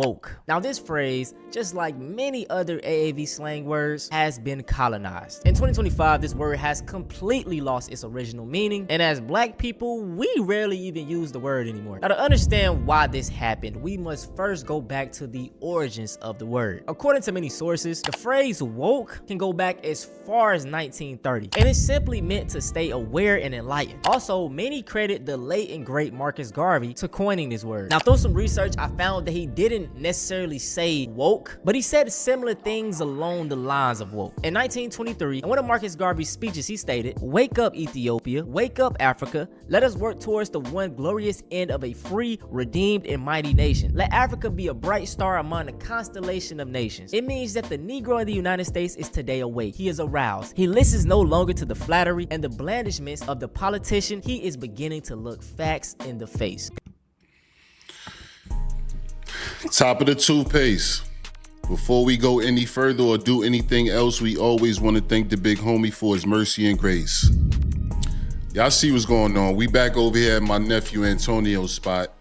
woke. Now this phrase, just like many other AAV slang words, has been colonized. In 2025, this word has completely lost its original meaning, and as black people, we rarely even use the word anymore. Now to understand why this happened, we must first go back to the origins of the word. According to many sources, the phrase woke can go back as far as 1930, and it's simply meant to stay aware and enlightened. Also, many credit the late and great Marcus Garvey to coining this word. Now through some research, I found that he didn't necessarily say woke, but he said similar things along the lines of woke. In 1923, in one of Marcus Garvey's speeches, he stated, "Wake up, Ethiopia, wake up, Africa. Let us work towards the one glorious end of a free, redeemed, and mighty nation. Let Africa be a bright star among a constellation of nations." It means that the Negro in the United States is today awake. He is aroused. He listens no longer to the flattery and the blandishments of the politician. He is beginning to look facts in the face. Top of the toothpaste. Before we go any further or do anything else, we always want to thank the big homie for his mercy and grace. Y'all see what's going on. We back over here at my nephew Antonio's spot.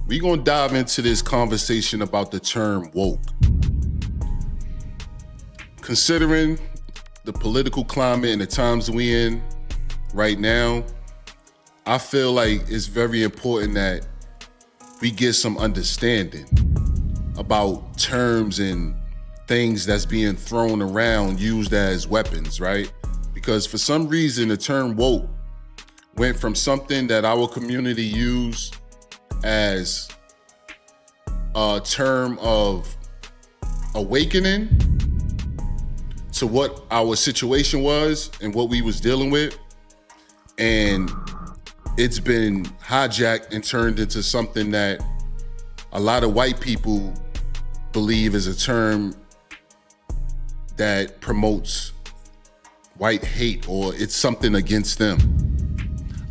We gonna dive into this conversation about the term woke. Considering the political climate and the times we in right now, I feel like it's very important that we get some understanding about terms and things that's being thrown around, used as weapons, right? Because for some reason, the term woke went from something that our community used as a term of awakening to what our situation was and what we was dealing with. And it's been hijacked and turned into something that a lot of white people believe is a term that promotes white hate, or it's something against them.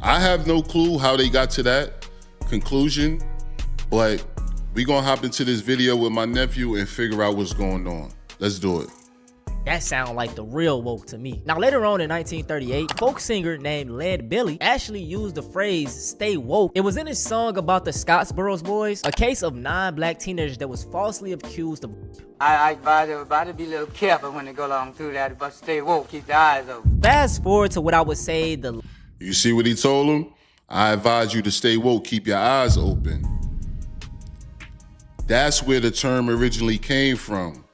I have no clue how they got to that conclusion, but we gonna hop into this video with my nephew and figure out what's going on. Let's do it. That sound like the real woke to me. Now later on in 1938, a folk singer named Lead Billy actually used the phrase "stay woke." It was in his song about the Scottsboro Boys, a case of 9 black teenagers that was falsely accused of. I advise everybody to be a little careful when they go along through that, but stay woke, keep their eyes open. Fast forward to what I would say the... You see what he told him? I advise you to stay woke, keep your eyes open. That's where the term originally came from.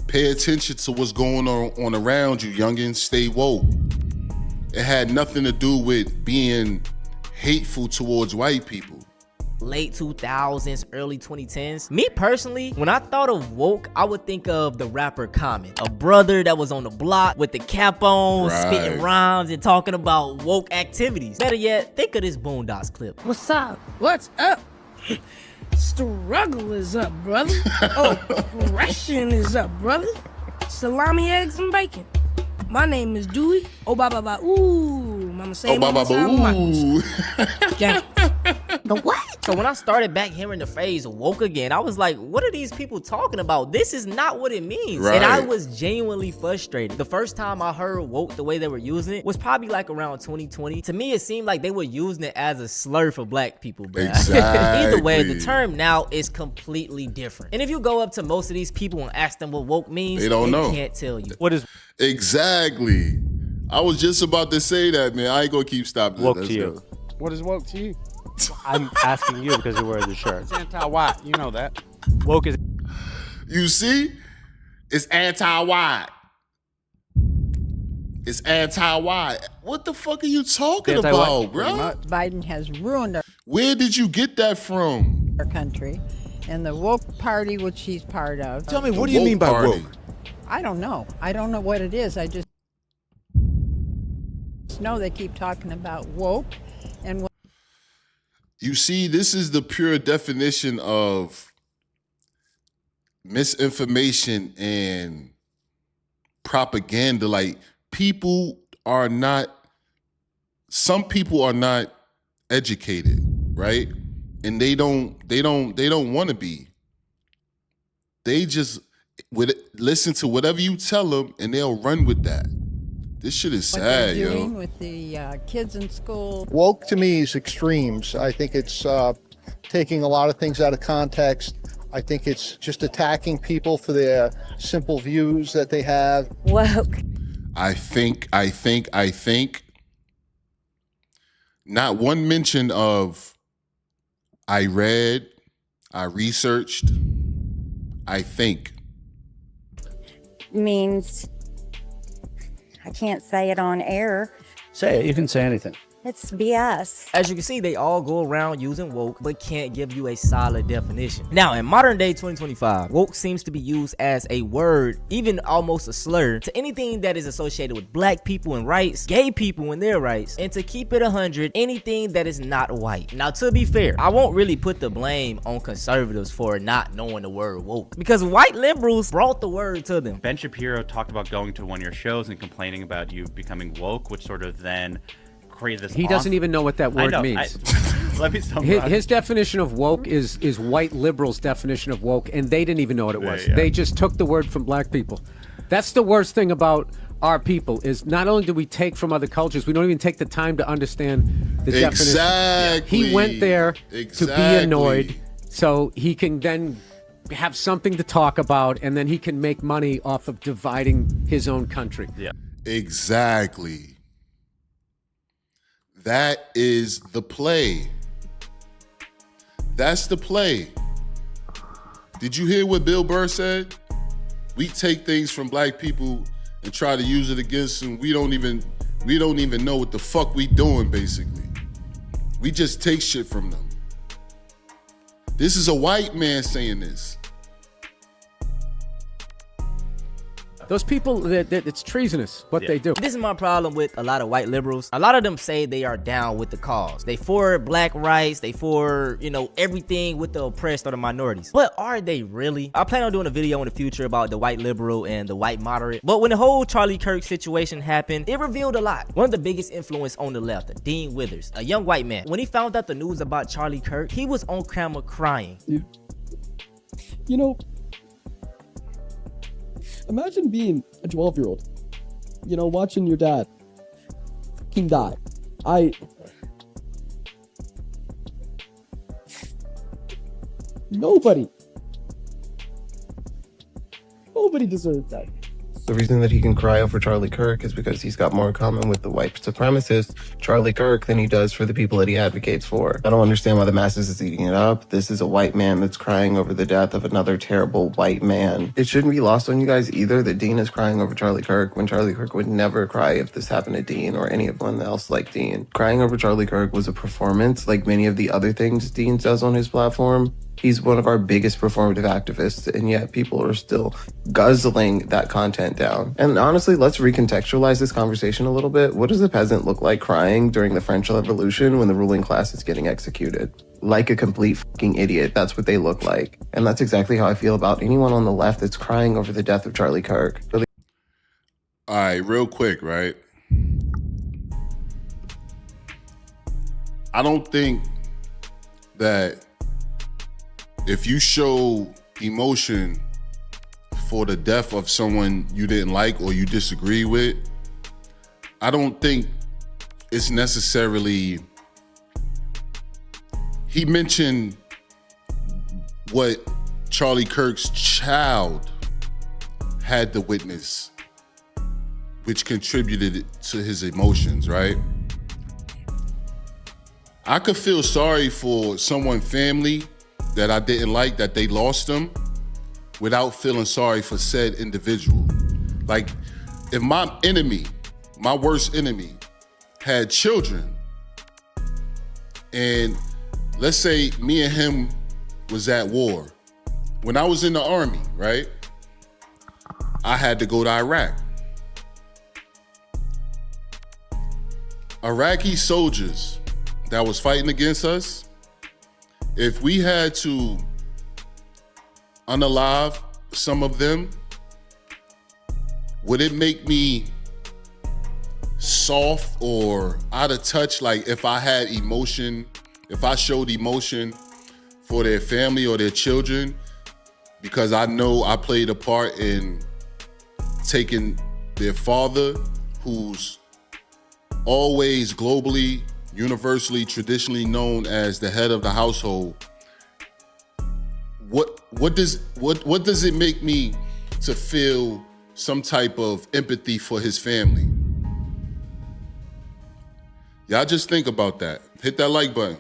Pay attention to what's going on around you, youngins. Stay woke. It had nothing to do with being hateful towards white people. Late 2000s, early 2010s. Me personally, when I thought of woke, I would think of the rapper Common, a brother that was on the block with the cap on, spitting rhymes and talking about woke activities. Better yet, think of this Boondocks clip. What's up? What's up? Struggle is up, brother. Oppression is up, brother. Salami, eggs, and bacon. My name is Dewey. Oh, ba ba ba. Ooh, mama say, mama say, Ooh. The what? So when I started back hearing the phrase woke again, I was like, what are these people talking about? This is not what it means. Right. And I was genuinely frustrated. The first time I heard woke the way they were using it was probably like around 2020. To me, it seemed like they were using it as a slur for black people, bro. Exactly. Either way, the term now is completely different. And if you go up to most of these people and ask them what woke means, they don't know. Can't tell you. What is exactly? I was just about to say that, man. I ain't gonna keep stopping. woke to you? What is woke to you? I'm asking you because you're wearing the shirt. It's anti-white. You know that. Woke is. You see? It's anti-white. It's anti-white. What the fuck are you talking about, bro? Biden has ruined Where did you get that from? our country, and the woke party, which he's part of. Tell me, what do you mean by woke? I don't know. I don't know what it is. I just know they keep talking about woke, and You see, this is the pure definition of misinformation and propaganda. Like, some people are not educated, right? And they don't want to be. They just listen to whatever you tell them and they'll run with that. This shit is what sad, they're doing yo. with the kids in school. Woke to me is extremes. I think it's taking a lot of things out of context. I think it's just attacking people for their simple views that they have. Woke. I think. Not one mention of I read, I researched, I think. Means I can't say it on air. Say it. You can say anything. It's BS. As you can see, they all go around using woke, but can't give you a solid definition. Now, in modern day 2025, woke seems to be used as a word, even almost a slur, to anything that is associated with black people and rights, gay people and their rights, and to keep it 100, anything that is not white. Now, to be fair, I won't really put the blame on conservatives for not knowing the word woke, because white liberals brought the word to them. Ben Shapiro talked about going to one of your shows and complaining about you becoming woke, which sort of then created this. He doesn't even know what that word means. Let me summarize. His definition of woke is white liberals' definition of woke, and they didn't even know what it was. They just took the word from black people. That's the worst thing about our people, is not only do we take from other cultures, we don't even take the time to understand the definition. He went there to be annoyed so he can then have something to talk about, and then he can make money off of dividing his own country. Yeah. Exactly. That is the play. That's the play. Did you hear what Bill Burr said? We take things from black people and try to use it against them. We don't even know what the fuck we doing, basically. We just take shit from them. This is a white man saying this. Those people, it's treasonous what they do. This is my problem with a lot of white liberals. A lot of them say they are down with the cause. They for black rights. They for, everything with the oppressed or the minorities. But are they really? I plan on doing a video in the future about the white liberal and the white moderate. But when the whole Charlie Kirk situation happened, it revealed a lot. One of the biggest influence on the left, Dean Withers, a young white man. When he found out the news about Charlie Kirk, he was on camera crying. Imagine being a 12-year-old, watching your dad fucking die. Nobody deserves that. The reason that he can cry over Charlie Kirk is because he's got more in common with the white supremacist Charlie Kirk than he does for the people that he advocates for. I don't understand why the masses is eating it up. This is a white man that's crying over the death of another terrible white man. It shouldn't be lost on you guys either that Dean is crying over Charlie Kirk when Charlie Kirk would never cry if this happened to Dean or anyone else like Dean. Crying over Charlie Kirk was a performance like many of the other things Dean does on his platform. He's one of our biggest performative activists, and yet people are still guzzling that content down. And honestly, let's recontextualize this conversation a little bit. What does a peasant look like crying during the French Revolution when the ruling class is getting executed? Like a complete fucking idiot. That's what they look like. And that's exactly how I feel about anyone on the left that's crying over the death of Charlie Kirk. All right, real quick, right? I don't think that if you show emotion for the death of someone you didn't like or you disagree with, I don't think it's necessarily. He mentioned what Charlie Kirk's child had to witness, which contributed to his emotions, right? I could feel sorry for someone's family that I didn't like, that they lost them, without feeling sorry for said individual. Like, if my enemy, my worst enemy, had children, and let's say me and him was at war. When I was in the army, right? I had to go to Iraq. Iraqi soldiers that was fighting against us, if we had to unalive some of them, would it make me soft or out of touch? Like if I had emotion, if I showed emotion for their family or their children, because I know I played a part in taking their father, who's always globally, universally, traditionally known as the head of the household, what does it make me to feel some type of empathy for his family? Y'all just think about that. Hit that like button.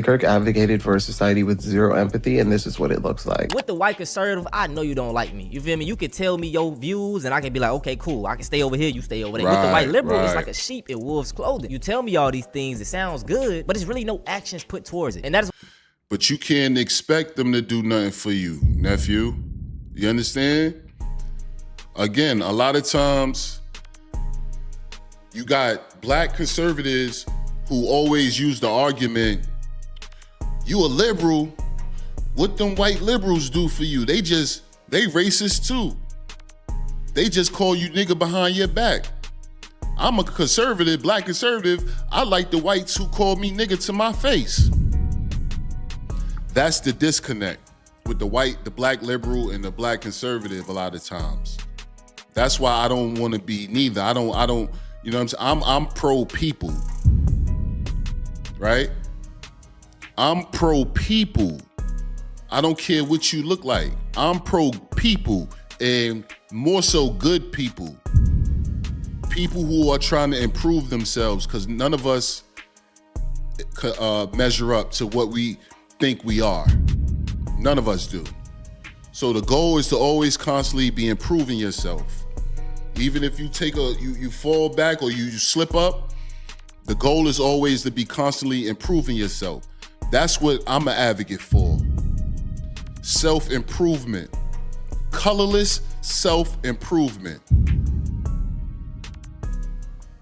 Kirk advocated for a society with zero empathy, and this is what it looks like. With the white conservative, I know you don't like me. You feel me? You can tell me your views, and I can be like, okay, cool. I can stay over here, you stay over there. With the white liberal, it's like a sheep in wolf's clothing. You tell me all these things, it sounds good, but there's really no actions put towards it. And that is. But you can't expect them to do nothing for you, nephew. You understand? Again, a lot of times, you got black conservatives who always use the argument, you a liberal, what them white liberals do for you? They racist too. They just call you nigga behind your back. I'm a conservative, black conservative. I like the whites who call me nigga to my face. That's the disconnect with the black liberal and the black conservative a lot of times. That's why I don't want to be neither. I don't, you know what I'm saying? I'm pro people, right? I'm pro people. I don't care what you look like. I'm pro people, and more so good people. People who are trying to improve themselves, because none of us measure up to what we think we are. None of us do. So the goal is to always constantly be improving yourself. Even if you you fall back or you slip up, the goal is always to be constantly improving yourself. That's what I'm an advocate for. Self-improvement. Colorless self-improvement.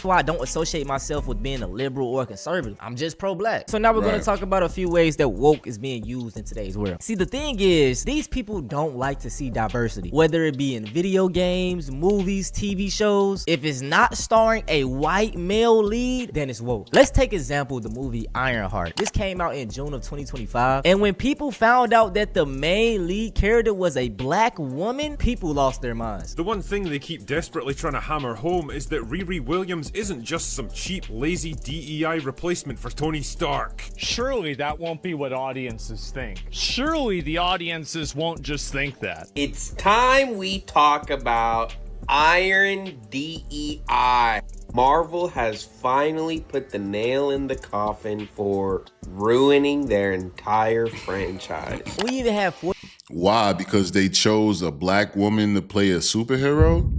Why I don't associate myself with being a liberal or a conservative. I'm just pro-black. So now we're going to talk about a few ways that woke is being used in today's world. See, the thing is, these people don't like to see diversity, whether it be in video games, movies, TV shows. If it's not starring a white male lead, then it's woke. Let's take example the movie Ironheart. This came out in June of 2025, and when people found out that the main lead character was a black woman, people lost their minds. The one thing they keep desperately trying to hammer home is that Riri Williams isn't just some cheap, lazy DEI replacement for Tony Stark. Surely that won't be what audiences think. Surely the audiences won't just think that. It's time we talk about Iron DEI. Marvel has finally put the nail in the coffin for ruining their entire franchise. We even have Why? Because they chose a black woman to play a superhero?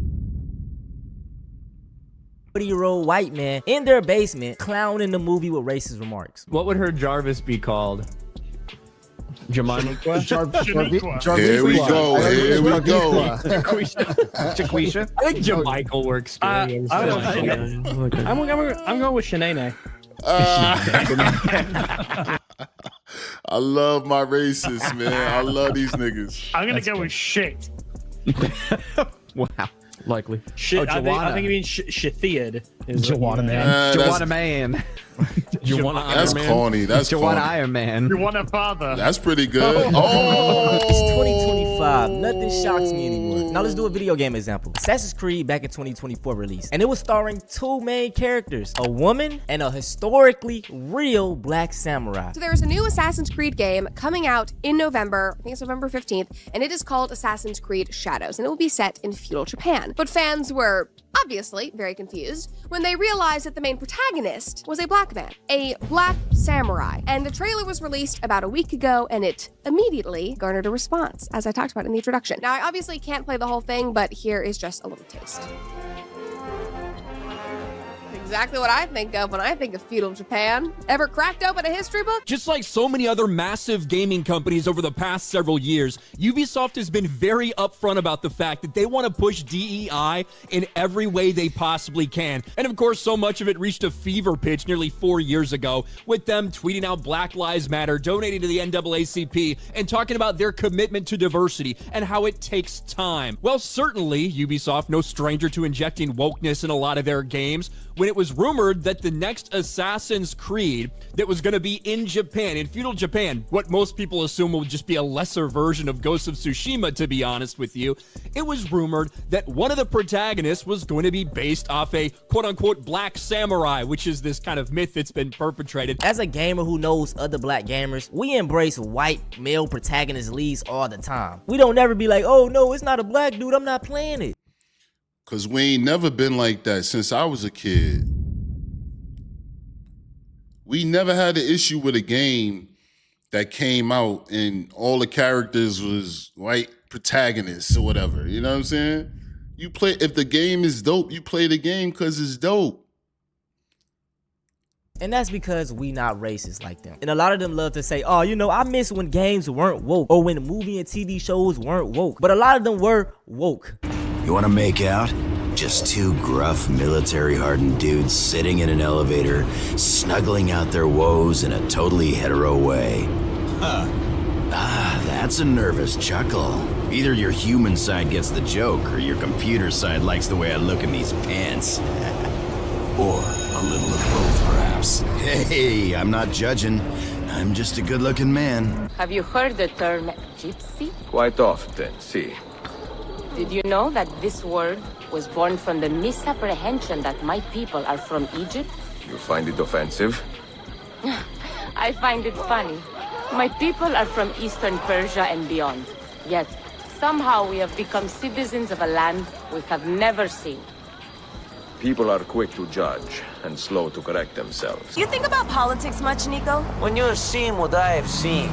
40-year-old white man in their basement clowning the movie with racist remarks. What would her Jarvis be called? Jemima? Here we go. Here we go. Jaquisha? I think Jamichael works. I'm going with Shanae. I love my racists, man. I love these niggas. I'm going to go with shit. Wow. Likely. Shit, I think you mean Shithiad. Joanna man. Joanna man. That's corny. That's Joanna corny. Iron Man. Joanna father. That's pretty good. Oh. It's 2025. Nothing shocks me anymore. Now let's do a video game example. Assassin's Creed back in 2024 released, and it was starring two main characters, a woman and a historically real black samurai. So there's a new Assassin's Creed game coming out in November. I think it's November 15th, and it is called Assassin's Creed Shadows, and it will be set in feudal Japan. But fans were obviously very confused when they realized that the main protagonist was a black man, a black samurai. And the trailer was released about a week ago, and it immediately garnered a response, as I talked about in the introduction. Now, I obviously can't play the whole thing, but here is just a little taste. Exactly what I think of when I think of feudal Japan. Ever cracked open a history book? Just like so many other massive gaming companies over the past several years, Ubisoft has been very upfront about the fact that they want to push DEI in every way they possibly can. And of course, so much of it reached a fever pitch nearly 4 years ago, with them tweeting out Black Lives Matter, donating to the NAACP, and talking about their commitment to diversity and how it takes time. Well, certainly, Ubisoft, no stranger to injecting wokeness in a lot of their games, when it was rumored that the next Assassin's Creed that was going to be in Japan, in feudal Japan, what most people assume would just be a lesser version of Ghost of Tsushima, to be honest with you, it was rumored that one of the protagonists was going to be based off a quote-unquote black samurai, which is this kind of myth that's been perpetrated. As a gamer who knows other black gamers, we embrace white male protagonist leads all the time. We don't never be like, oh no, it's not a black dude, I'm not playing it. Cause we ain't never been like that since I was a kid. We never had an issue with a game that came out and all the characters was white protagonists or whatever. You know what I'm saying? You play, if the game is dope, you play the game because it's dope. And that's because we not racist like them. And a lot of them love to say, oh, you know, I miss when games weren't woke or when movie and TV shows weren't woke. But a lot of them were woke. You want to make out? Just two gruff, military-hardened dudes sitting in an elevator, snuggling out their woes in a totally hetero way. Huh. Ah, that's a nervous chuckle. Either your human side gets the joke, or your computer side likes the way I look in these pants. Or a little of both, perhaps. Hey, I'm not judging. I'm just a good-looking man. Have you heard the term gypsy? Quite often, see. Did you know that this word was born from the misapprehension that my people are from Egypt? You find it offensive? I find it funny. My people are from Eastern Persia and beyond. Yet, somehow we have become citizens of a land we have never seen. People are quick to judge and slow to correct themselves. You think about politics much, Nico? When you have seen what I have seen,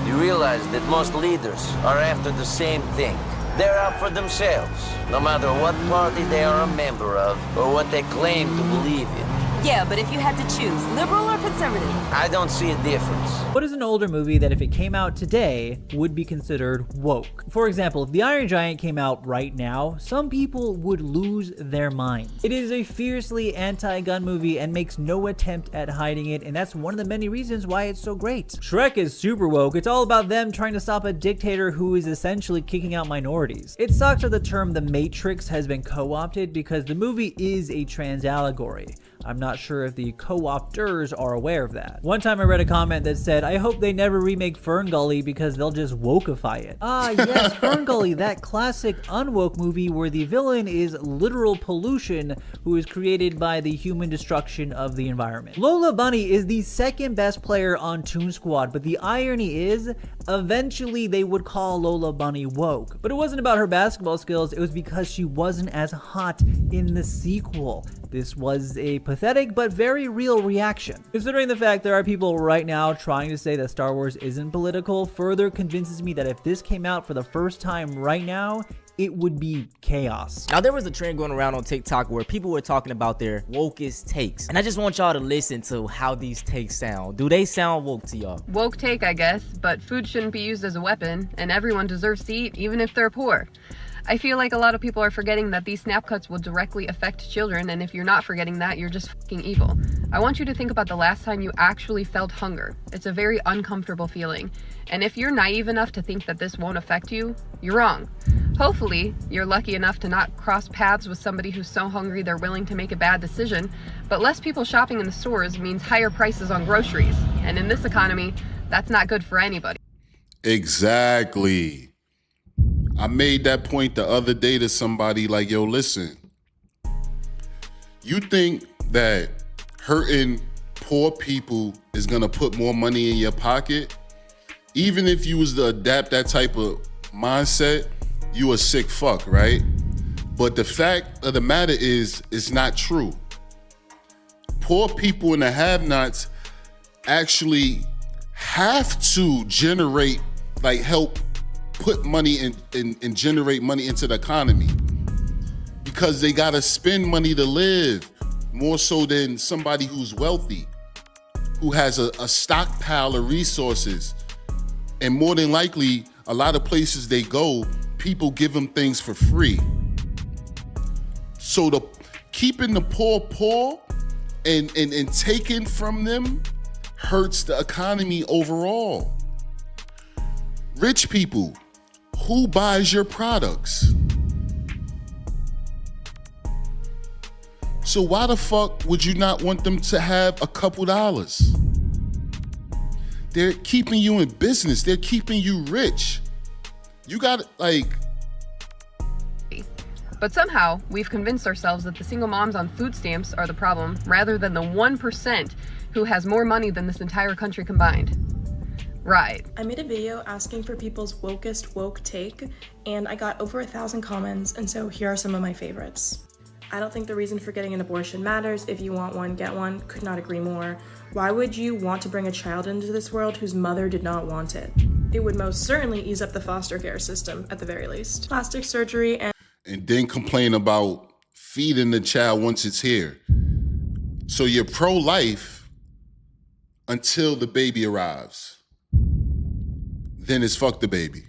you realize that most leaders are after the same thing. They're out for themselves, no matter what party they are a member of or what they claim to believe in. Yeah, but if you had to choose, liberal or conservative? I don't see a difference. What is an older movie that if it came out today would be considered woke? For example, if The Iron Giant came out right now, some people would lose their minds. It is a fiercely anti-gun movie and makes no attempt at hiding it, and that's one of the many reasons why it's so great. Shrek is super woke. It's all about them trying to stop a dictator who is essentially kicking out minorities. It sucks that the term The Matrix has been co-opted because the movie is a trans allegory. I'm not sure if the co-opters are aware of that. One time I read a comment that said, I hope they never remake Ferngully because they'll just wokeify it. Ah, yes, Ferngully, that classic unwoke movie where the villain is literal pollution who is created by the human destruction of the environment. Lola Bunny is the second best player on Toon Squad, but the irony is, eventually they would call Lola Bunny woke. But it wasn't about her basketball skills, it was because she wasn't as hot in the sequel. This was a pathetic but very real reaction. Considering the fact there are people right now trying to say that Star Wars isn't political, further convinces me that if this came out for the first time right now, it would be chaos. Now, there was a trend going around on TikTok where people were talking about their wokest takes. And I just want y'all to listen to how these takes sound. Do they sound woke to y'all? Woke take, I guess, but food shouldn't be used as a weapon, and everyone deserves to eat, even if they're poor. I feel like a lot of people are forgetting that these snap cuts will directly affect children, and if you're not forgetting that, you're just fucking evil. I want you to think about the last time you actually felt hunger. It's a very uncomfortable feeling. And if you're naive enough to think that this won't affect you, you're wrong. Hopefully, you're lucky enough to not cross paths with somebody who's so hungry they're willing to make a bad decision, but less people shopping in the stores means higher prices on groceries. And in this economy, that's not good for anybody. Exactly. I made that point the other day to somebody like, yo, listen, you think that hurting poor people is gonna put more money in your pocket? Even if you was to adapt that type of mindset, you a sick fuck, right? But the fact of the matter is, it's not true. Poor people and the have-nots actually have to generate, like help put money and generate money into the economy because they gotta spend money to live more so than somebody who's wealthy, who has a stockpile of resources. And more than likely, a lot of places they go, people give them things for free. So keeping the poor and taking from them hurts the economy overall. Rich people, who buys your products? So why the fuck would you not want them to have a couple dollars? They're keeping you in business. They're keeping you rich. You got like... But somehow, we've convinced ourselves that the single moms on food stamps are the problem, rather than the 1% who has more money than this entire country combined. Right. I made a video asking for people's wokest woke take, and I got over 1,000 comments, and so here are some of my favorites. I don't think the reason for getting an abortion matters. If you want one, get one. Could not agree more. Why would you want to bring a child into this world whose mother did not want it? It would most certainly ease up the foster care system, at the very least. Plastic surgery and then complain about feeding the child once it's here. So you're pro-life until the baby arrives. Then it's fuck the baby.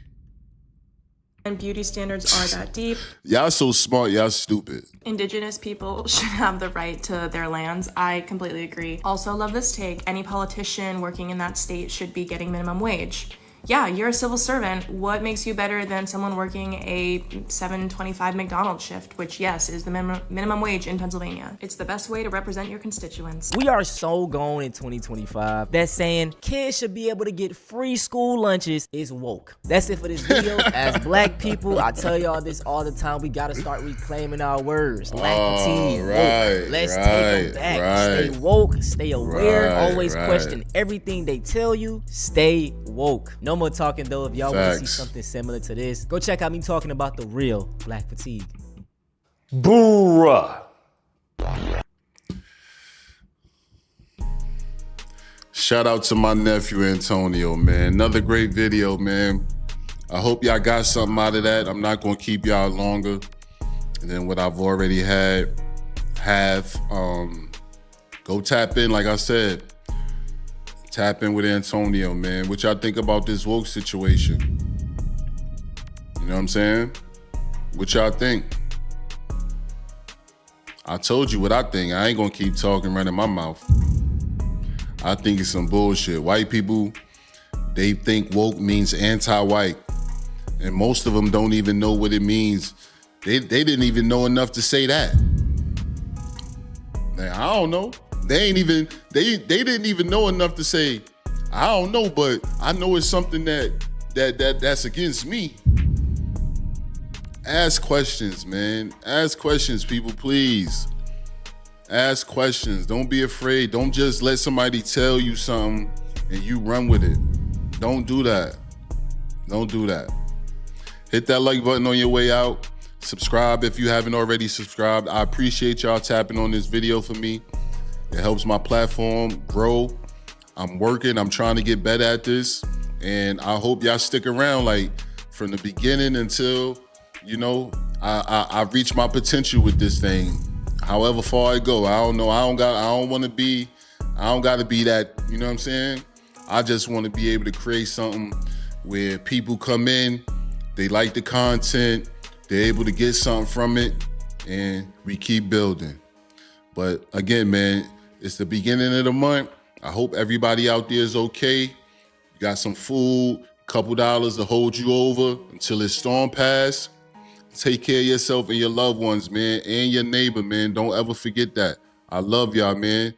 And beauty standards are that deep. Y'all so smart, y'all stupid. Indigenous people should have the right to their lands. I completely agree. Also love this take. Any politician working in that state should be getting minimum wage. Yeah, you're a civil servant. What makes you better than someone working a $7.25 McDonald's shift, which, yes, is the minimum wage in Pennsylvania? It's the best way to represent your constituents. We are so gone in 2025 that saying kids should be able to get free school lunches is woke. That's it for this video. As black people, I tell y'all this all the time. We gotta start reclaiming our words. Black fatigue, woke. Let's take them back. Stay woke, stay aware, always question everything they tell you. Stay woke. No more talking though. If y'all want to see something similar to this, go check out me talking about the real black fatigue. Bruh. Shout out to my nephew Antonio, man. Another great video, man. I hope y'all got something out of that. I'm not gonna keep y'all longer than what I've already have. Go tap in, like I said. Tap in with Antonio, man. What y'all think about this woke situation? You know what I'm saying? What y'all think? I told you what I think. I ain't gonna keep talking right in my mouth. I think it's some bullshit. White people, they think woke means anti-white. And most of them don't even know what it means. They didn't even know enough to say that. Man, I don't know. They didn't even know enough to say, I don't know, but I know it's something that's against me. Ask questions, man. Ask questions, people, please. Ask questions. Don't be afraid. Don't just let somebody tell you something and you run with it. Don't do that. Don't do that. Hit that like button on your way out. Subscribe if you haven't already subscribed. I appreciate y'all tapping on this video for me. It helps my platform grow. I'm working. I'm trying to get better at this. And I hope y'all stick around, like, from the beginning until, you know, I reach my potential with this thing. However far I go, I don't know. I don't got to be that, you know what I'm saying? I just want to be able to create something where people come in, they like the content, they're able to get something from it, and we keep building. But again, man, it's the beginning of the month. I hope everybody out there is okay. You got some food, couple dollars to hold you over until this storm pass. Take care of yourself and your loved ones, man, and your neighbor, man. Don't ever forget that. I love y'all, man.